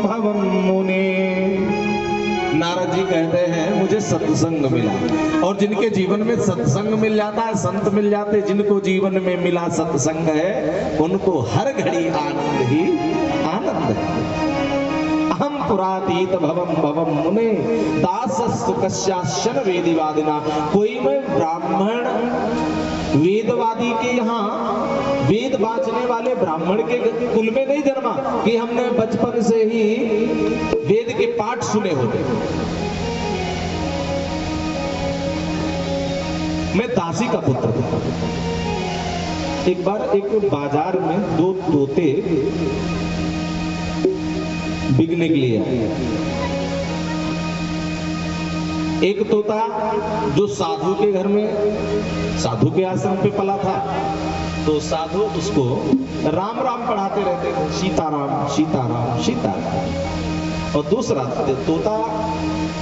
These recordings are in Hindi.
भवम मुने। नारद जी कहते हैं मुझे सत्संग मिला, और जिनके जीवन में सत्संग मिल जाता है, संत मिल जाते, जिनको जीवन में मिला सत्संग है, उनको हर घड़ी आनंद ही आनंद है। अहम पुरातीत भवम भवम मुने दासस्तु कस्याश्चन वेदिवादिना। कोई मैं ब्राह्मण वेदवादी के यहाँ, वेद बांचने वाले ब्राह्मण के कुल में नहीं जन्मा कि हमने बचपन से ही वेद के पाठ सुने होते। मैं दासी का पुत्र था। एक बार एक बाजार में दो तोते बिकने के लिए आए। एक तोता जो साधु के घर में, साधु के आश्रम पे पला था, तो साधु उसको राम राम पढ़ाते रहते थे, सीताराम सीताराम सीताराम। और दूसरा तोता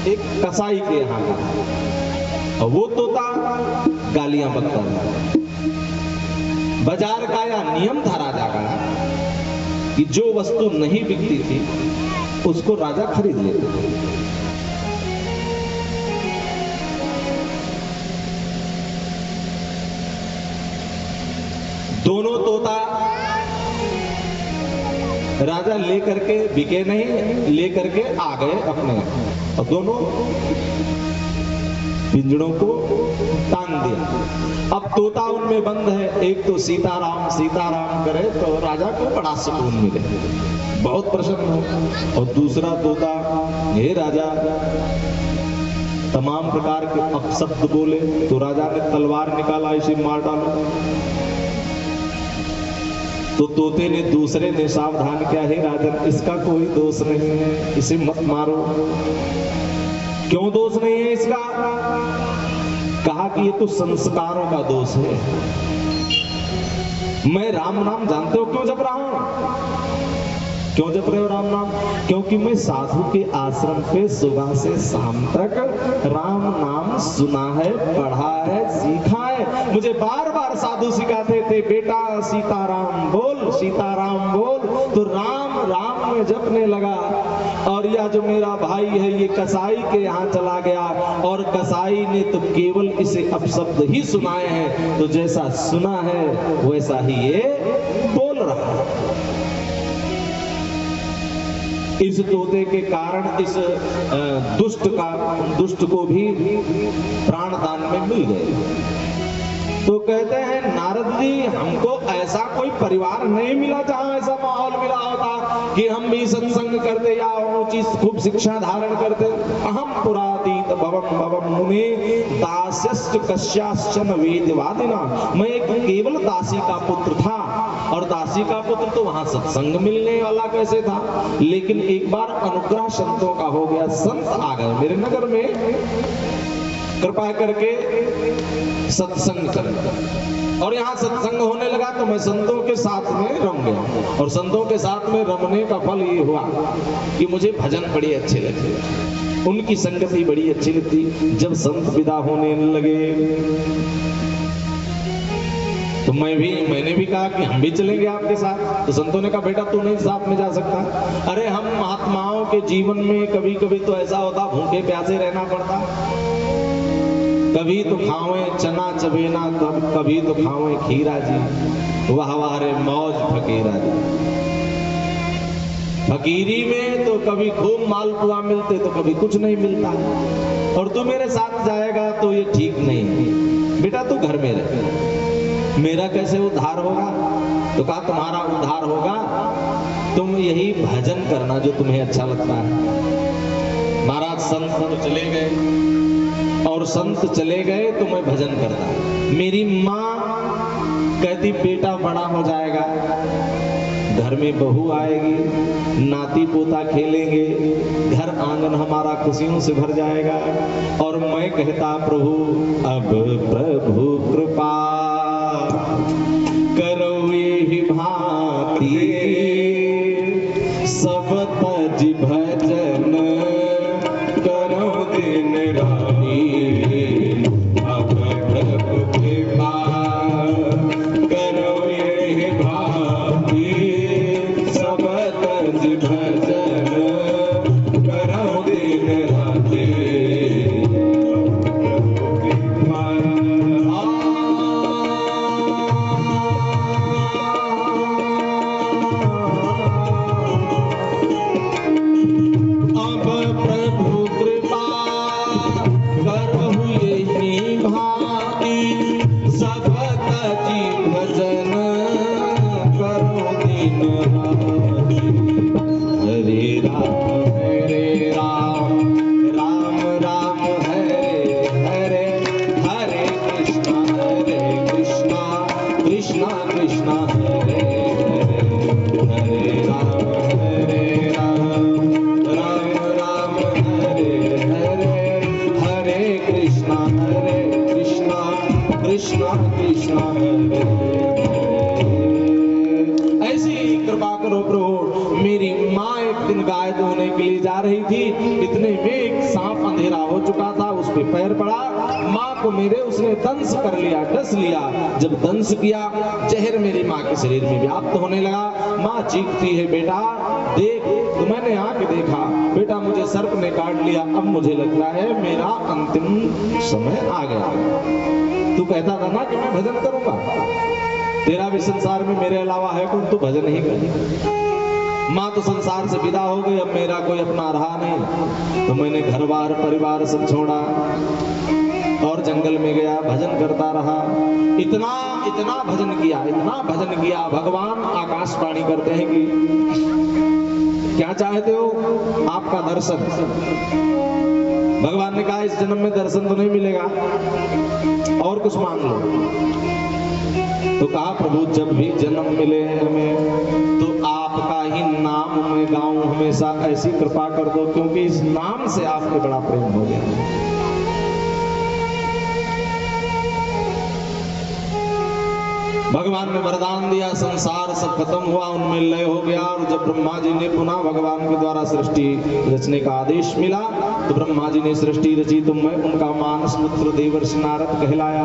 एक कसाई के यहाँ का था, और वो तोता गालियां बकता था। बाजार का यह नियम था राजा का कि जो वस्तु नहीं बिकती थी उसको राजा खरीद लेते थे। दोनों तोता राजा लेकर के बिके नहीं, लेकर के आ गए अपने, और दोनों पिंजड़ों को टांग दिया। अब तोता उनमें बंद है, एक तो सीताराम सीताराम करे तो राजा को बड़ा सुकून मिले, बहुत प्रसन्न हो, और दूसरा तोता हे राजा तमाम प्रकार के अपशब्द बोले, तो राजा ने तलवार निकाला, इसे मार डालो। तो तोते ने, दूसरे ने सावधान किया, हे राजन इसका कोई दोष नहीं है, इसे मत मारो। क्यों दोष नहीं है इसका? कहा कि ये तो संस्कारों का दोष है। मैं राम नाम जानते हो क्यों जप रहा हूं? क्यों जप रहे हो राम नाम? क्योंकि मैं साधु के आश्रम पे सुबह से शाम तक राम नाम सुना है, पढ़ा है, सीखा है। मुझे बार बार साधु सिखाते थे, बेटा सीताराम बोल, सीताराम बोल। तो राम राम में जपने लगा। और यह जो मेरा भाई है ये कसाई के यहाँ चला गया, और कसाई ने तो केवल इसे अपशब्द ही सुनाए हैं, तो जैसा सुना है वैसा ही ये बोल रहा है। इस तोते के कारण इस दुष्ट को भी प्राण दान में मिल गए। तो कहते हैं नारद जी हमको ऐसा कोई परिवार नहीं मिला जहां ऐसा माहौल मिला होता कि हम भी सत्संग करते या ऊंची खूब शिक्षा धारण करते। अहम पुरातीत भवम भवम मुने दास्यश्च कस्याश्चन वेदवादिना। मैं एक केवल दासी का पुत्र था, और दासी का पुत्र तो वहां सत्संग मिलने वाला कैसे था। लेकिन एक बार अनुग्रह संतों का हो गया, संत आ गए मेरे नगर में, कृपा करके सत्संग करें। और यहाँ सत्संग होने लगा तो मैं संतों के साथ में रम गया, और संतों के साथ में रमने का फल ये हुआ कि मुझे भजन बड़े अच्छे लगे, उनकी संगति बड़ी अच्छी लगती। जब संत विदा होने लगे तो मैंने भी कहा कि हम भी चलेंगे आपके साथ। तो संतों ने कहा बेटा तू नहीं साथ में जा सकता। अरे हम महात्माओं के जीवन में कभी कभी तो ऐसा होता भूखे प्यासे रहना पड़ता, कभी तो खावे चना चबेना, कभी तो खावे खीरा जी, वाह वाह रे मौज फकीरा जी। फकीरी में तो कभी खूब मालपुआ मिलते तो कभी कुछ नहीं मिलता, और तू मेरे साथ जाएगा तो ये ठीक नहीं है, बेटा तू घर में रह। मेरा कैसे उद्धार होगा? तो कहा तुम्हारा उद्धार होगा, तुम यही भजन करना जो तुम्हें अच्छा लगता है। महाराज संत चले गए, और संत चले गए तो मैं भजन करता। मेरी माँ कहती बेटा बड़ा हो जाएगा, घर में बहू आएगी, नाती पोता खेलेंगे, घर आंगन हमारा खुशियों से भर जाएगा। और मैं कहता प्रभु अब प्रभु कृपा करो ये भांति, सब तज भजन करो दिन रानी। अब प्रभु कृपा करो ये भांति, सब तज भजन दिन गाय धोने के लिए जा रही थी, इतने में एक सांप अंधेरा हो चुका था, उस पे पैर पड़ा, माँ को मेरे उसने दंश कर लिया, डस लिया। जब दंश किया, जहर मेरी माँ के शरीर में व्याप्त होने लगा। माँ चीखती है, बेटा देख। तो मैंने आके देखा, बेटा मुझे सर्प ने काट लिया, अब मुझे लगता है मेरा अंतिम समय आ गया। तू कहता था ना कि मैं भजन करूंगा, तेरा भी संसार में मेरे अलावा है कौन, तू भजन ही कर। माँ तो संसार से विदा हो गई, अब मेरा कोई अपना रहा नहीं। तो मैंने घर बार परिवार सब छोड़ा और जंगल में गया, भजन करता रहा। इतना इतना भजन किया, इतना भजन किया, भगवान आकाशवाणी करते हैं कि क्या चाहते हो, आपका दर्शन। भगवान ने कहा इस जन्म में दर्शन तो नहीं मिलेगा, और कुछ मांग लो। तो कहा प्रभु जब भी जन्म मिले हमें तो आपका ही नाम मैं गाऊं हमेशा, ऐसी कृपा कर दो, क्योंकि इस नाम से आपके बड़ा प्रेम हो गया। भगवान ने वरदान दिया, संसार सब खत्म हुआ, उनमें लय हो गया। और जब ब्रह्मा जी ने पुनः भगवान के द्वारा सृष्टि रचने का आदेश मिला, तो ब्रह्मा जी ने सृष्टि रची, तो मैं उनका मानस पुत्र देवर्षि नारद कहलाया।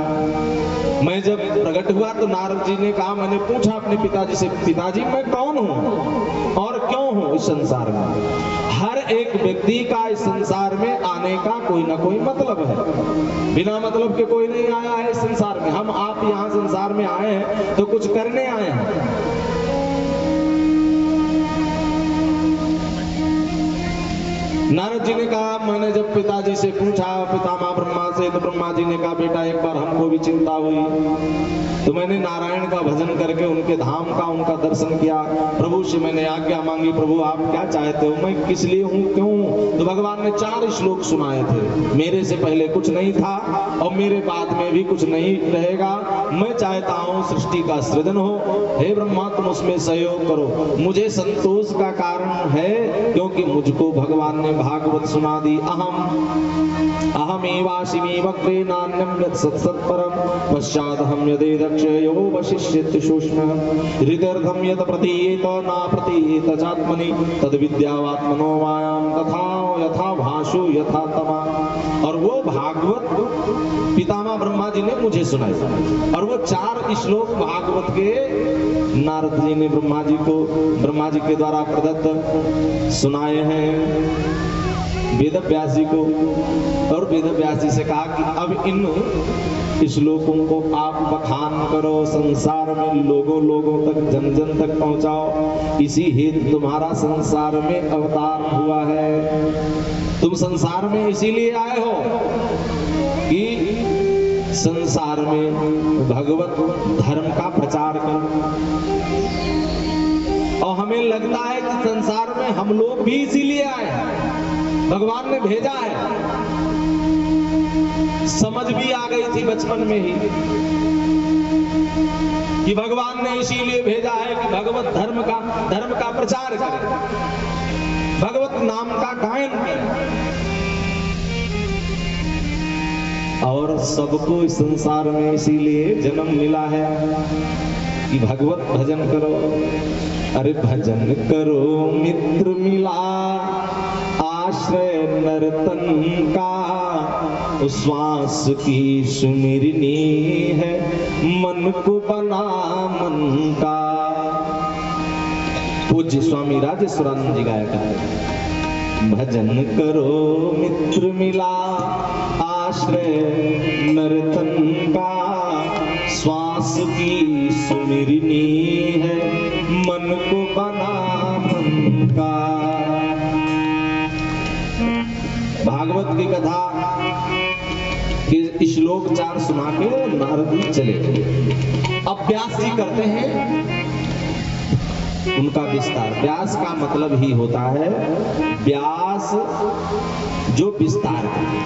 मैं जब प्रकट हुआ तो नारद जी ने कहा, मैंने पूछा अपने पिताजी से, पिताजी मैं कौन हूँ और क्यों हूँ इस संसार में। हर एक व्यक्ति का इस संसार में आने का कोई ना कोई मतलब है, बिना मतलब के कोई नहीं आया है इस संसार में। हम आप यहाँ संसार में आए हैं तो कुछ करने आए हैं। नारद जी ने कहा, मैंने जब पिताजी से पूछा, पितामह ब्रह्मा से, तो ब्रह्मा जी ने कहा बेटा एक बार हमको भी चिंता हुई, तो मैंने नारायण का भजन करके उनके धाम का उनका दर्शन किया। प्रभु से मैंने आज्ञा मांगी, प्रभु आप क्या चाहते हो, मैं किस लिए हूँ, क्यों। तो भगवान ने 4 श्लोक सुनाए थे, मेरे से पहले कुछ नहीं था और मेरे बाद में भी कुछ नहीं रहेगा। मैं चाहता हूँ सृष्टि का सृजन हो, हे ब्रह्मा तुम उसमें सहयोग करो। मुझे संतोष का कारण है क्योंकि मुझको भगवान ने भागवत सुना दी। अहमेवाशिमी वक्रे नान्यं यत् सत्सत्परं पश्चादहं यदि दक्षयो वशिष्यति सूक्ष्म हृदयर्धं यत् प्रतीयेत न प्रतीयेत चात्मनि तद्विद्यावात्मनो मायां तथा यथा भाषो यथा तमा। और वो भागवत पितामह ब्रह्मा जी ने मुझे सुनाई, और वो 4 श्लोक भागवत के नारद जी ने ब्रह्मा जी के द्वारा प्रदत्त सुनाए हैं वेद व्यास जी को। और वेद व्यास जी से कहा कि अब इन श्लोकों को आप बखान करो, संसार में लोगों तक जन जन तक पहुंचाओ। इसी हेतु तुम्हारा संसार में अवतार हुआ है। तुम संसार में इसीलिए आए हो कि संसार में भगवत धर्म का प्रचार करो। और हमें लगता है कि संसार में हम लोग भी इसीलिए आए हैं, भगवान ने भेजा है। समझ भी आ गई थी बचपन में ही कि भगवान ने इसीलिए भेजा है कि भगवत धर्म का प्रचार करें, भगवत नाम का गायन करें। और सबको इस संसार में इसीलिए जन्म मिला है कि भगवत भजन करो। अरे भजन करो मित्र मिला आश्रय नर्तन का, श्वास की सुमिरनी है मन को बना मन का। पूज्य स्वामी राजेश्वरानंद जी गाया करते, भजन करो मित्र मिला आश्रय नर्तन का, श्वास की सुमिरनी है मन को बना मन का। भागवत की कथा के श्लोक 4 सुना के नारद जी चले गए। अब व्यास जी करते हैं उनका विस्तार। व्यास का मतलब ही होता है व्यास जो विस्तार करते,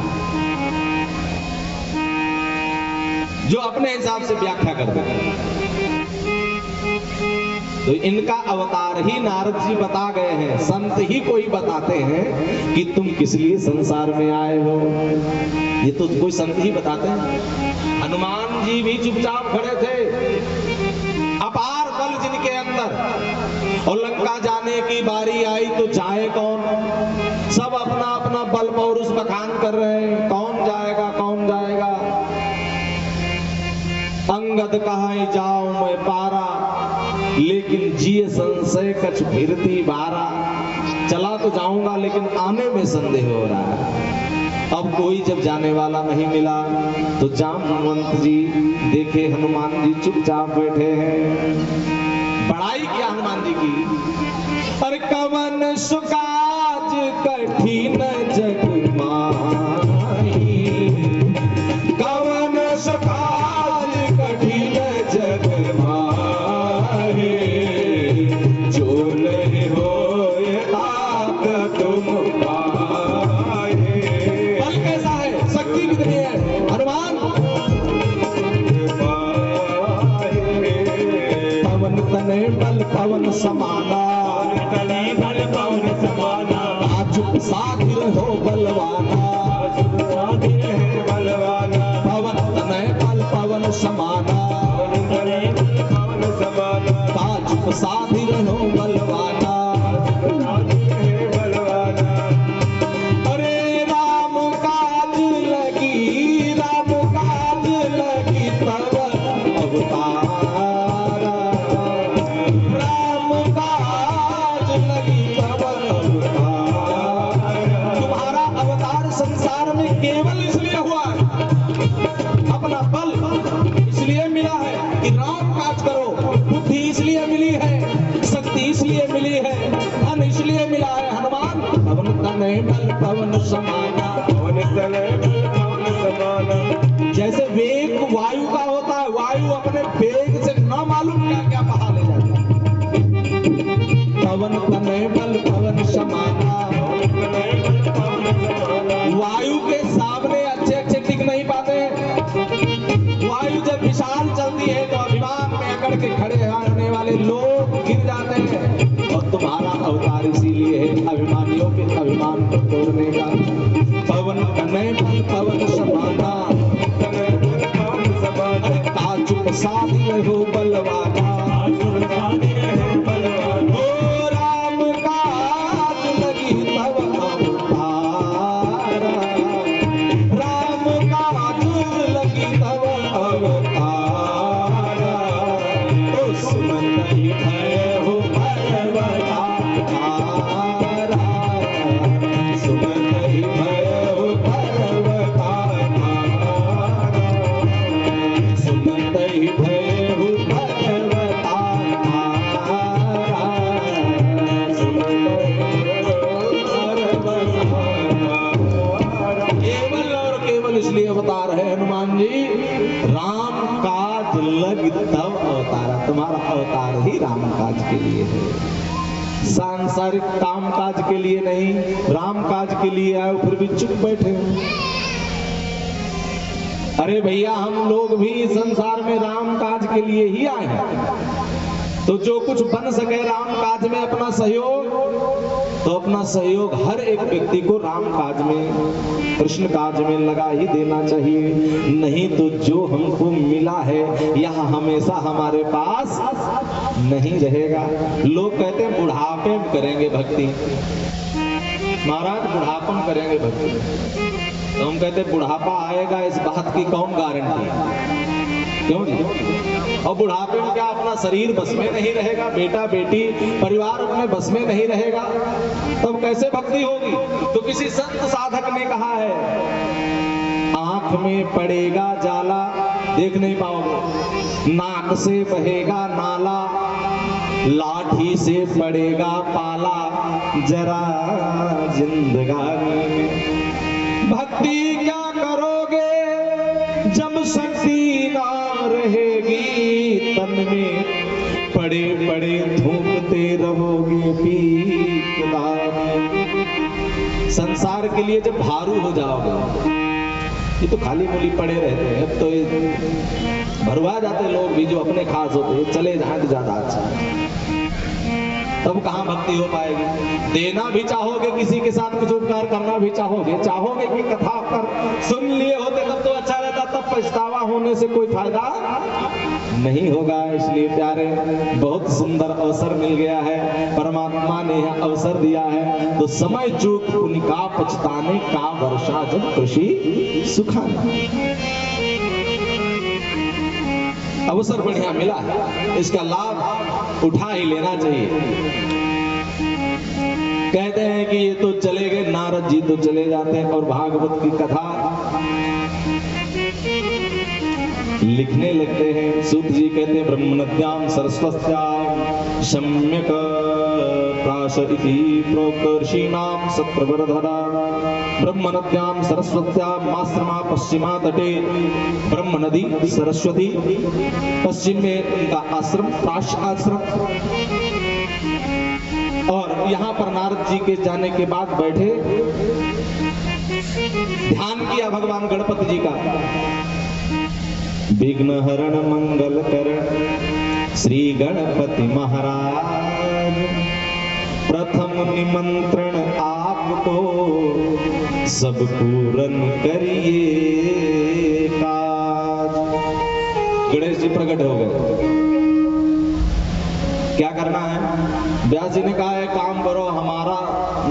जो अपने हिसाब से व्याख्या करते हैं। तो इनका अवतार ही नारद जी बता गए हैं। संत ही कोई बताते हैं कि तुम किस लिए संसार में आए हो, ये तो कोई संत ही बताते हैं। हनुमान जी भी चुपचाप खड़े थे, अपार बल जिनके अंदर, और लंका जाने की बारी आई तो जाए कौन? सब अपना अपना बल पौरुष बखान कर रहे हैं, कौन जाएगा कौन जाएगा। अंगद कहाई जाऊं मैं पारा, लेकिन जिए संशय कछ फिरती बारा। चला तो जाऊंगा लेकिन आने में संदेह हो रहा है। अब कोई जब जाने वाला नहीं मिला तो जामवंत जी देखे हनुमान जी चुपचाप बैठे हैं। बड़ाई क्या हनुमान जी की, पर कवन सुकाज कठिन जग माही, कवन सुकाज कठिन जग माही, जो नहीं होए तात तुम पाए। बल कैसा है, शक्ति कितनी है हनुमान। पवन तने बल पवन समाना, बल पवन समाना, आजुक साधिर हो बलवाना, बलवाना। पवन तने बल पवन समाना, पवन समाना, आजुक साधिर हो बलवाना, बलवाना। अरे राम काज लगी, राम काज लगी तब अवतार, राम काज लगी तब अवतार। तुम्हारा अवतार संसार में केवल इसलिए हुआ है, अपना बल इसलिए मिला है कि राम काज करो, बुद्धि इसलिए मिली है, शक्ति इसलिए मिली है, धन इसलिए मिला है। हनुमान पवन तनय बल पवन समाना, पवन तनय बल पवन समाना। जैसे वेग वायु का होता है, वायु अपने वेग से न मालूम क्या क्या बहा ले जाती है। पवन तनय बल पवन समाना, वायु के सामने अच्छे अच्छे टिक नहीं पाते। वायु जब विशाल चलती है तो अभिमान में अकड़ के खड़े रहने वाले लोग गिर जाते हैं। और तुम्हारा अवतार इसीलिए है अभिमानियों के अभिमान को तोड़ने का। पवन तनय बल पवन समाना, ताजुक साधी हो बलवाना, ओ राम काज लगी तब अवतार, राम काज लगी तब अवतार। तो सुमत ही भय हो भरवतारा, सुमत ही भय हो भरवतारा, सुमत ही भय हो भरवतारा, केवल और केवल इसलिए अवतार है हनुमान जी, राम काज लग तब अवतार। तुम्हारा अवतार ही राम काज के लिए है, सांसारिक काम काज के लिए नहीं, राम काज के लिए आए फिर भी चुप बैठे हो। अरे भैया हम लोग भी संसार में राम काज के लिए ही आए हैं, तो जो कुछ बन सके राम काज में अपना सहयोग, तो अपना सहयोग हर एक व्यक्ति को राम काज में, कृष्ण काज में लगा ही देना चाहिए। नहीं तो जो हमको मिला है यह हमेशा हमारे पास नहीं रहेगा। लोग कहते हैं बुढ़ापे में करेंगे भक्ति, महाराज बुढ़ापे में करेंगे भक्ति, तो हम कहते हैं बुढ़ापा आएगा इस बात की कौन गारंटी? क्यों जी? और बुढ़ापे में क्या अपना शरीर बस में नहीं रहेगा, बेटा बेटी परिवार अपने बस में नहीं रहेगा, तब कैसे भक्ति होगी? तो किसी संत साधक ने कहा है, आंख में पड़ेगा जाला देख नहीं पाओगे, नाक से बहेगा नाला, लाठी से पड़ेगा पाला, जरा जिंदगानी में भक्ति क्या करोगे जब शक्ति ना रहेगी, तन में पड़े पड़े धूमते रहोगे पीकदानी। संसार के लिए जब भारू हो जाओगे, ये तो खाली मूली पड़े रहते हैं, अब तो ये भरवा जाते लोग भी जो अपने खास होते हैं, चले जाए तो ज्यादा अच्छा। तब कहाँ भक्ति हो पाएगी? देना भी चाहोगे, किसी के साथ कुछ उपकार करना भी चाहोगे, चाहोगे कि कथा कर सुन लिए होते तब तो अच्छा रहता, तब पछतावा होने से कोई फायदा नहीं होगा। इसलिए प्यारे, बहुत सुंदर अवसर मिल गया है, परमात्मा ने यह अवसर दिया है, तो समय चूक उनका पछताने का, वर्षा जब कृषि सुखाना। अवसर बढ़िया मिला है, इसका लाभ उठा ही लेना चाहिए। कहते हैं कि ये तो चले गए, नारद जी तो चले जाते हैं, और भागवत की कथा लिखने लगते हैं। सूत जी कहते हैं ब्रह्मनद्यां सरस्वत्यां सम्यक प्राश इति प्रोक्तर्षीणां सत्रवरधरा। ब्रह्मनद्यां सरस्वत्यां माश्रमा पश्चिमा तटे, ब्रह्म नदी सरस्वती, पश्चिम में उनका आश्रम प्राश आश्रम। और यहाँ पर नारद जी के जाने के बाद बैठे, ध्यान किया भगवान गणपति जी का। विघ्न हरण मंगल करण श्री गणपति महाराज, प्रथम निमंत्रण आपको सब पूर्ण करिए काज। गणेश जी प्रकट हो गए। क्या करना है? व्यास जी ने कहा है काम करो, हमारा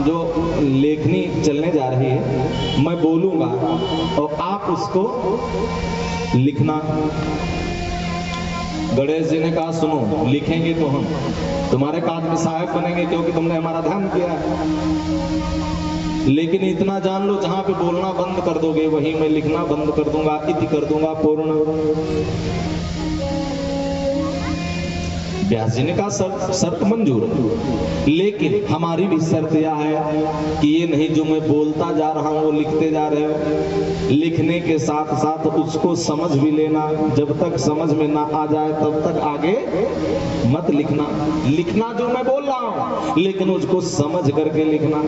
जो लेखनी चलने जा रही है मैं बोलूंगा और आप उसको लिखना। गणेश जी ने कहा सुनो, लिखेंगे तो हम तुम्हारे काज में सहायक बनेंगे, क्योंकि तुमने हमारा ध्यान किया है। लेकिन इतना जान लो, जहां पे बोलना बंद कर दोगे वहीं मैं लिखना बंद कर दूंगा, इति कर दूंगा पूर्ण। व्यास जी ने कहा शर्त मंजूर है, लेकिन हमारी भी शर्त यह है कि ये नहीं जो मैं बोलता जा रहा हूं वो लिखते जा रहे हो, लिखने के साथ साथ उसको समझ भी लेना। जब तक समझ में ना आ जाए तब तक आगे मत लिखना। लिखना जो मैं बोल रहा हूं, लेकिन उसको समझ करके लिखना।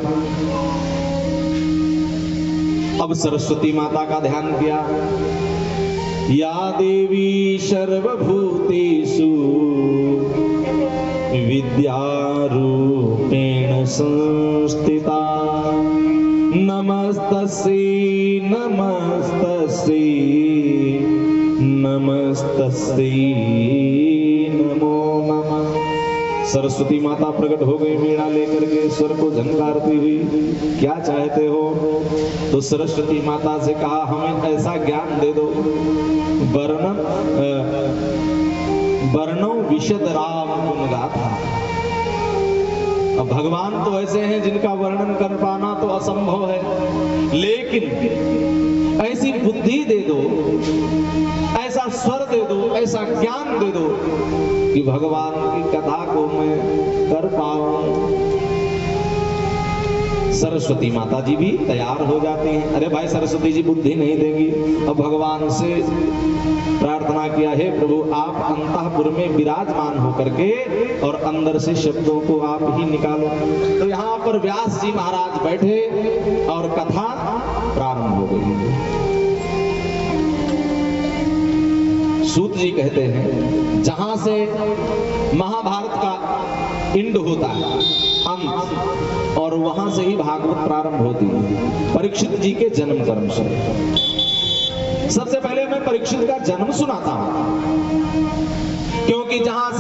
अब सरस्वती माता का ध्यान किया। या देवी सर्वभूतेषु विद्यारूपेण संस्थिता, नमस्तस्यै नमस्तस्यै नमस्तस्यै नमो नमः। सरस्वती माता प्रकट हो गई वीणा लेकर के, स्वर को झनकारती हुई। क्या चाहते हो? तो सरस्वती माता से कहा हमें ऐसा ज्ञान दे दो, वर्णो विशद राम गुण गाथा। अब भगवान तो ऐसे हैं जिनका वर्णन कर पाना तो असंभव है, लेकिन ऐसी बुद्धि दे दो, ऐसा स्वर दे दो, ऐसा ज्ञान दे दो कि भगवान की कथा को मैं कर पाऊं। सरस्वती माता जी भी तैयार हो जाती हैं। अरे भाई, सरस्वती जी बुद्धि नहीं देंगी। अब भगवान से प्रार्थना किया, हे प्रभु आप अंतःपुर में विराजमान होकर के और अंदर से शब्दों को आप ही निकालो। तो यहाँ पर व्यास जी महाराज बैठे और कथा प्रारंभ हो गई। सूत जी कहते हैं जहां से महाभारत का इंड होता है, अंत, और वहां से ही भागवत प्रारंभ होती है, परीक्षित जी के जन्म कर्म से। सबसे पहले मैं परीक्षित का जन्म सुनाता हूं, क्योंकि जहां से